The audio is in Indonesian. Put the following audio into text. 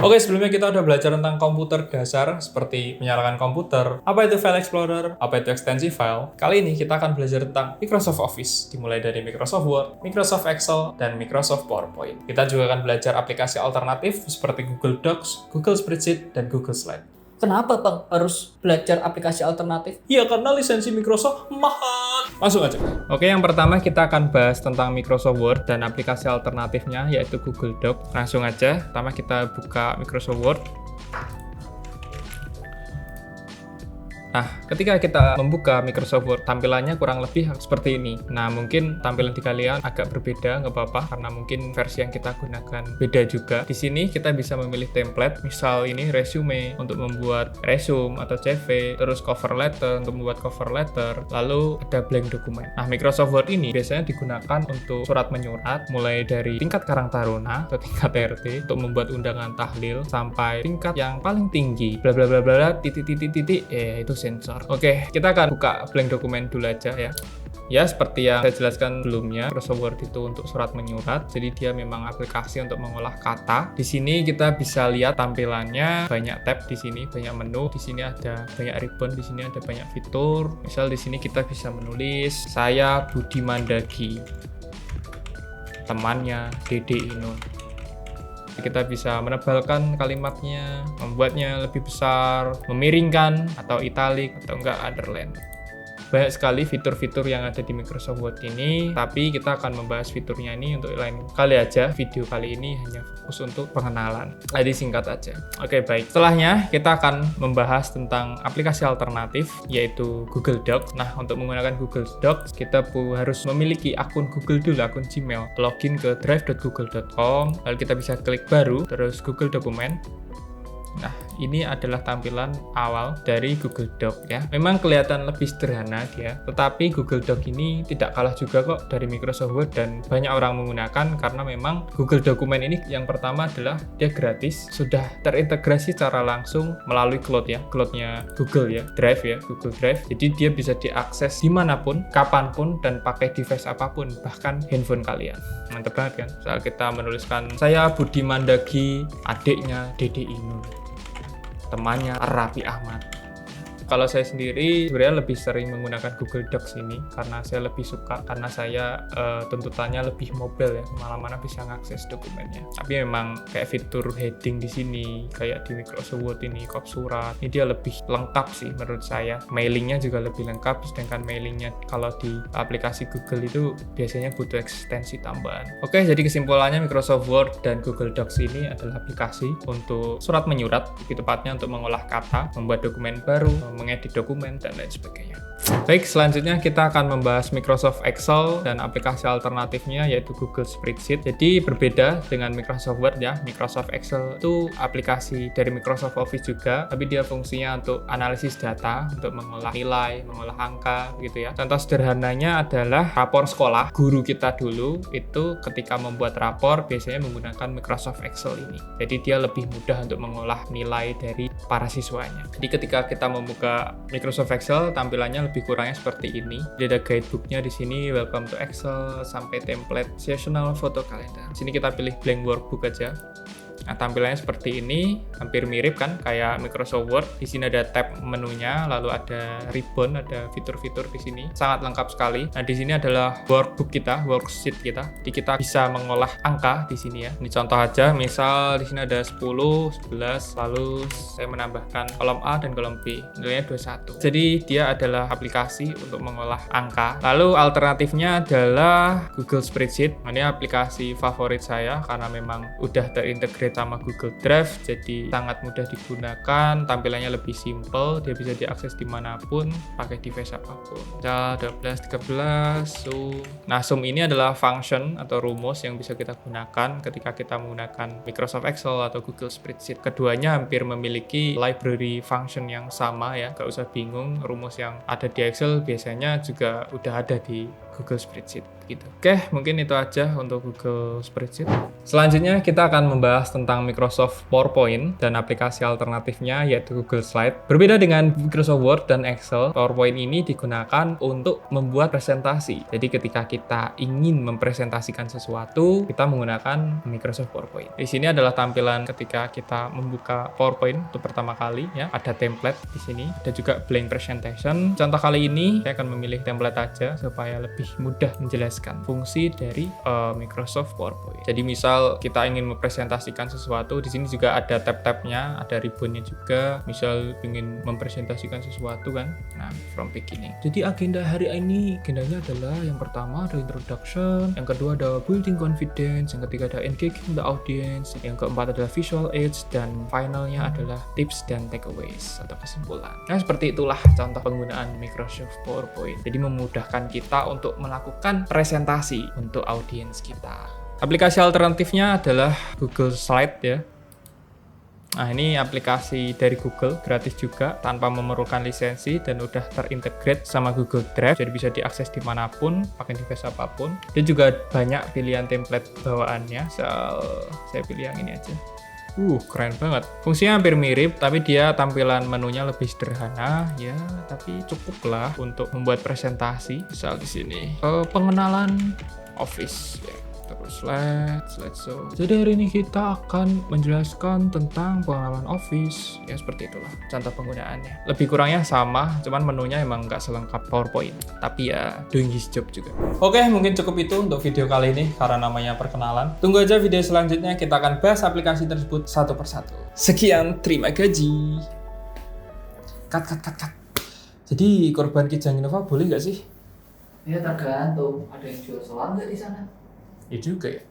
Oke, sebelumnya kita udah belajar tentang komputer dasar seperti menyalakan komputer, apa itu File Explorer, apa itu ekstensi file. Kali ini kita akan belajar tentang Microsoft Office, dimulai dari Microsoft Word, Microsoft Excel, dan Microsoft PowerPoint. Kita juga akan belajar aplikasi alternatif seperti Google Docs, Google Spreadsheet, dan Google Slide. Kenapa Bang harus belajar aplikasi alternatif? Iya, karena lisensi Microsoft mahal. Langsung aja. Oke, yang pertama kita akan bahas tentang Microsoft Word dan aplikasi alternatifnya yaitu Google Doc. Langsung aja, pertama kita buka Microsoft Word. Nah, ketika kita membuka Microsoft Word, tampilannya kurang lebih seperti ini. Nah, mungkin tampilan di kalian agak berbeda, nggak apa-apa, karena mungkin versi yang kita gunakan beda juga. Di sini kita bisa memilih template, misal ini resume untuk membuat resume atau CV, terus cover letter untuk membuat cover letter, lalu ada blank dokumen. Nah, Microsoft Word ini biasanya digunakan untuk surat menyurat, mulai dari tingkat Karang Taruna atau tingkat RT, untuk membuat undangan tahlil, sampai tingkat yang paling tinggi, bla bla bla bla, titik, itu sensor. Oke, kita akan buka blank dokumen dulu aja ya. Ya, seperti yang saya jelaskan sebelumnya, Microsoft Word itu untuk surat menyurat. Jadi dia memang aplikasi untuk mengolah kata. Di sini kita bisa lihat tampilannya, banyak tab di sini, banyak menu. Di sini ada banyak ribbon, di sini ada banyak fitur. Misal di sini kita bisa menulis saya Budi Mandagi, temannya Dede Inun. Kita bisa menebalkan kalimatnya, membuatnya lebih besar, memiringkan, atau italic, atau enggak underline. Banyak sekali fitur-fitur yang ada di Microsoft Word ini, tapi kita akan membahas fiturnya ini untuk lain kali aja. Video kali ini hanya fokus untuk pengenalan. Jadi singkat aja. Oke, baik. Setelahnya kita akan membahas tentang aplikasi alternatif, yaitu Google Docs. Nah, untuk menggunakan Google Docs, kita harus memiliki akun Google dulu, akun Gmail. Login ke drive.google.com, lalu kita bisa klik baru, terus Google Dokumen. Nah, ini adalah tampilan awal dari Google Doc ya. Memang kelihatan lebih sederhana dia, tetapi Google Doc ini tidak kalah juga kok dari Microsoft Word dan banyak orang menggunakan karena memang Google Dokumen ini yang pertama adalah dia gratis, sudah terintegrasi secara langsung melalui cloud ya, cloudnya Google ya, Drive ya, Google Drive. Jadi dia bisa diakses dimanapun, kapanpun, dan pakai device apapun, bahkan handphone kalian. Mantap banget kan? Saat kita menuliskan saya Budi Mandagi, adiknya Dede Inun, temannya Raffi Ahmad. Kalau saya sendiri sebenarnya lebih sering menggunakan Google Docs ini karena saya lebih suka, karena saya tuntutannya lebih mobile ya, kemana-mana bisa mengakses dokumennya. Tapi memang kayak fitur heading di sini kayak di Microsoft Word ini, kop surat ini dia lebih lengkap sih menurut saya. Mailingnya juga lebih lengkap, sedangkan mailingnya kalau di aplikasi Google itu biasanya butuh ekstensi tambahan. Oke, jadi kesimpulannya Microsoft Word dan Google Docs ini adalah aplikasi untuk surat menyurat, lebih tepatnya untuk mengolah kata, membuat dokumen baru, mengedit dokumen, dan lain sebagainya. Baik, selanjutnya kita akan membahas Microsoft Excel dan aplikasi alternatifnya yaitu Google Spreadsheet. Jadi berbeda dengan Microsoft Word ya, Microsoft Excel itu aplikasi dari Microsoft Office juga, tapi dia fungsinya untuk analisis data, untuk mengolah nilai, mengolah angka gitu ya. Contoh sederhananya adalah rapor sekolah. Guru kita dulu itu ketika membuat rapor biasanya menggunakan Microsoft Excel ini. Jadi dia lebih mudah untuk mengolah nilai dari para siswanya. Jadi ketika kita membuka Microsoft Excel, tampilannya lebih kurangnya seperti ini. Jadi ada guidebooknya di sini, welcome to Excel, sampai template seasonal photo calendar. Sini kita pilih blank workbook aja. Nah, tampilannya seperti ini, hampir mirip kan kayak Microsoft Word. Di sini ada tab menunya, lalu ada ribbon, ada fitur-fitur di sini. Sangat lengkap sekali. Nah, di sini adalah workbook kita, worksheet kita. Jadi kita bisa mengolah angka di sini ya. Ini contoh aja, misal di sini ada 10, 11, lalu saya menambahkan kolom A dan kolom B. Nilainya 21. Jadi dia adalah aplikasi untuk mengolah angka. Lalu alternatifnya adalah Google Spreadsheet. Ini aplikasi favorit saya karena memang udah terintegrasi sama Google Drive, jadi sangat mudah digunakan, tampilannya lebih simple, dia bisa diakses dimanapun, pakai device apapun. 12, 13, zoom. Nah, zoom ini adalah function atau rumus yang bisa kita gunakan ketika kita menggunakan Microsoft Excel atau Google Spreadsheet. Keduanya hampir memiliki library function yang sama ya, gak usah bingung, rumus yang ada di Excel biasanya juga udah ada di Google Spreadsheet. gitu. Oke, mungkin itu aja untuk Google Spreadsheet. Selanjutnya kita akan membahas tentang Microsoft PowerPoint dan aplikasi alternatifnya yaitu Google Slide. Berbeda dengan Microsoft Word dan Excel, PowerPoint ini digunakan untuk membuat presentasi. Jadi ketika kita ingin mempresentasikan sesuatu, kita menggunakan Microsoft PowerPoint. Di sini adalah tampilan ketika kita membuka PowerPoint untuk pertama kali ya. Ada template di sini, ada juga blank presentation. Contoh kali ini saya akan memilih template aja supaya lebih mudah menjelaskan fungsi dari Microsoft PowerPoint. Jadi misal kita ingin mempresentasikan sesuatu, di sini juga ada tab-tabnya, ada ribbonnya juga. Misal ingin mempresentasikan sesuatu kan, nah from beginning. Jadi agenda hari ini, agendanya adalah yang pertama ada introduction, yang kedua ada building confidence, yang ketiga ada engaging the audience, yang keempat adalah visual aids, dan finalnya adalah tips dan takeaways atau kesimpulan. Nah seperti itulah contoh penggunaan Microsoft PowerPoint. Jadi memudahkan kita untuk melakukan presentasi untuk audiens kita. Aplikasi alternatifnya adalah Google Slide ya. Nah ini aplikasi dari Google, gratis juga, tanpa memerlukan lisensi dan udah terintegrate sama Google Drive, jadi bisa diakses dimanapun, pakai device apapun. Dan juga banyak pilihan template bawaannya, saya pilih yang ini aja. Keren banget. Fungsinya hampir mirip, tapi dia tampilan menunya lebih sederhana, ya, tapi cukup lah untuk membuat presentasi. Misal di sini, pengenalan Office, ya. Terus slideshow. Jadi hari ini kita akan menjelaskan tentang pengenalan Office, ya seperti itulah contoh penggunaannya. Lebih kurangnya sama, cuman menunya emang nggak selengkap PowerPoint, tapi ya doing his job juga. Oke, mungkin cukup itu untuk video kali ini karena namanya perkenalan. Tunggu aja video selanjutnya, kita akan bahas aplikasi tersebut satu persatu. Sekian, terima kasih. Cut. Jadi korban Kijang Innova boleh nggak sih? Ya tergantung, ada yang jual solar nggak di sana? Ya juga ya.